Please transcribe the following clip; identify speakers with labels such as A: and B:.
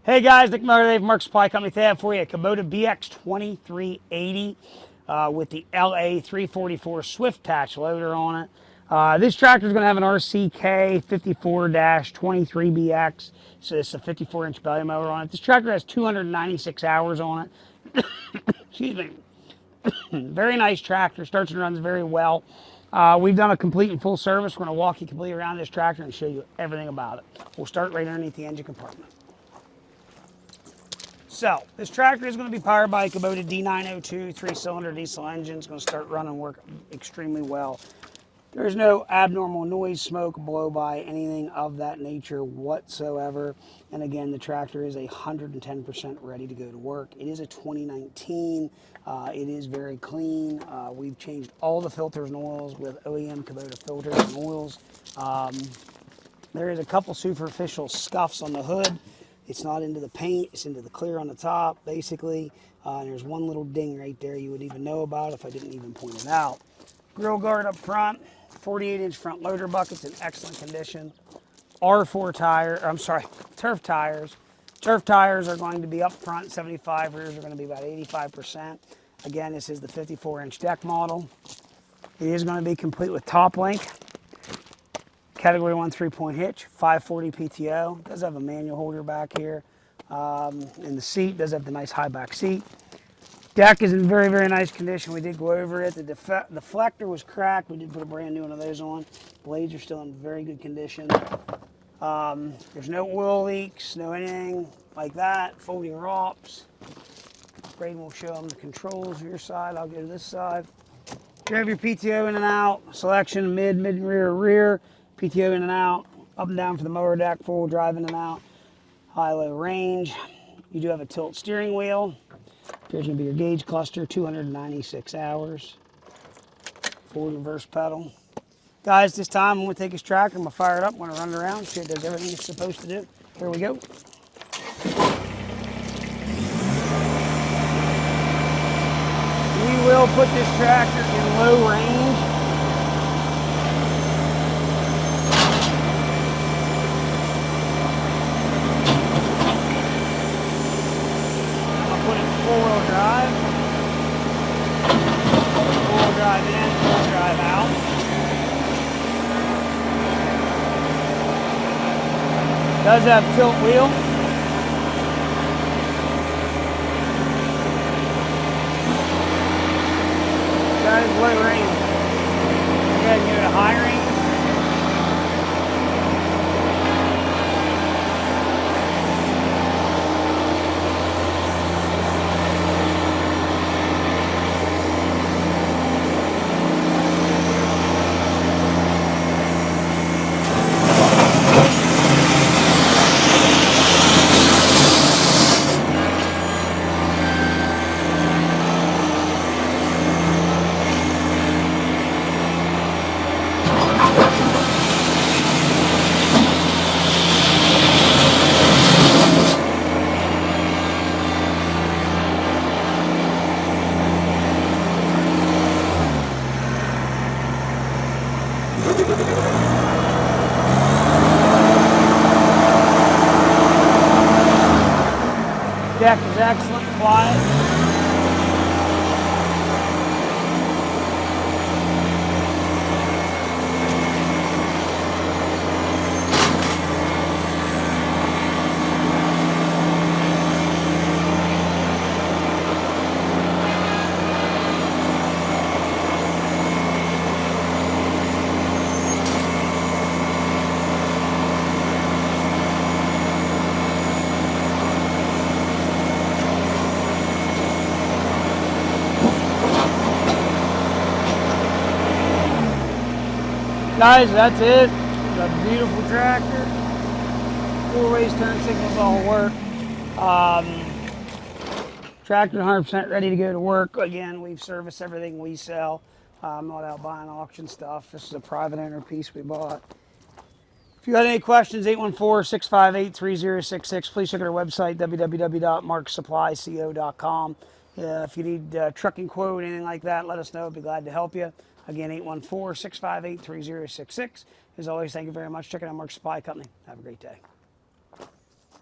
A: Hey guys, Nick Mower, Dave, Mark Supply Company. They have for you a Kubota BX2380 with the LA 344 Swift Tach loader on it. This tractor is going to have an RCK 54-23BX, so it's a 54-inch belly mower on it. This tractor has 296 hours on it. Excuse me. Very nice tractor, starts and runs very well. We've done a complete and full service. We're going to walk you completely around this tractor and show you everything about it. We'll start right underneath the engine compartment. So, this tractor is going to be powered by a Kubota D902 3-cylinder diesel engine. It's going to start running and work extremely well. There's no abnormal noise, smoke, blow-by, anything of that nature whatsoever. And again, the tractor is 110% ready to go to work. It is a 2019. It is very clean. We've changed all the filters and oils with OEM Kubota filters and oils. There is a couple superficial scuffs on the hood. It's not into the paint, it's into the clear on the top, basically. And there's one little ding right there you would even know about if I didn't even point it out. Grill guard up front, 48-inch front loader buckets in excellent condition. R4 tire, I'm sorry, turf tires. Turf tires are going to be up front, 75, rears are going to be about 85%. Again, this is the 54-inch deck model. It is going to be complete with top link. Category 1 3-point hitch, 540 PTO. Does have a manual holder back here. And the seat does have the nice high back seat. Deck is in very, very nice condition. We did go over it. The deflector was cracked. We did put a brand new one of those on. Blades are still in very good condition. There's no oil leaks, no anything like that. Folding ROPs. Braden will show them the controls of your side. I'll go to this side. You have your PTO in and out. Selection, mid and rear. PTO in and out, up and down for the mower deck, full drive in and out, high-low range. You do have a tilt steering wheel. Here's going to be your gauge cluster, 296 hours. Forward reverse pedal. Guys, this time I'm going to take this tractor, I'm going to fire it up, I'm going to run it around, see it does everything it's supposed to do. Here we go. We will put this tractor in low range. Four-wheel drive in, four-wheel drive out. Does have tilt wheel. Guys, low range. Go ahead and go to high range. Deck is excellent, quiet. Guys, that's it. It's a beautiful tractor. 4-ways turn signals all work. Tractor 100% ready to go to work. Again, we've serviced everything we sell. I'm not out buying auction stuff. This is a private owner piece we bought. If you got any questions, 814-658-3066. Please check out our website, www.marksupplyco.com. If you need trucking quote, anything like that, let us know. I'd be glad to help you. Again, 814-658-3066. As always, thank you very much. Check out Mark Supply Company. Have a great day.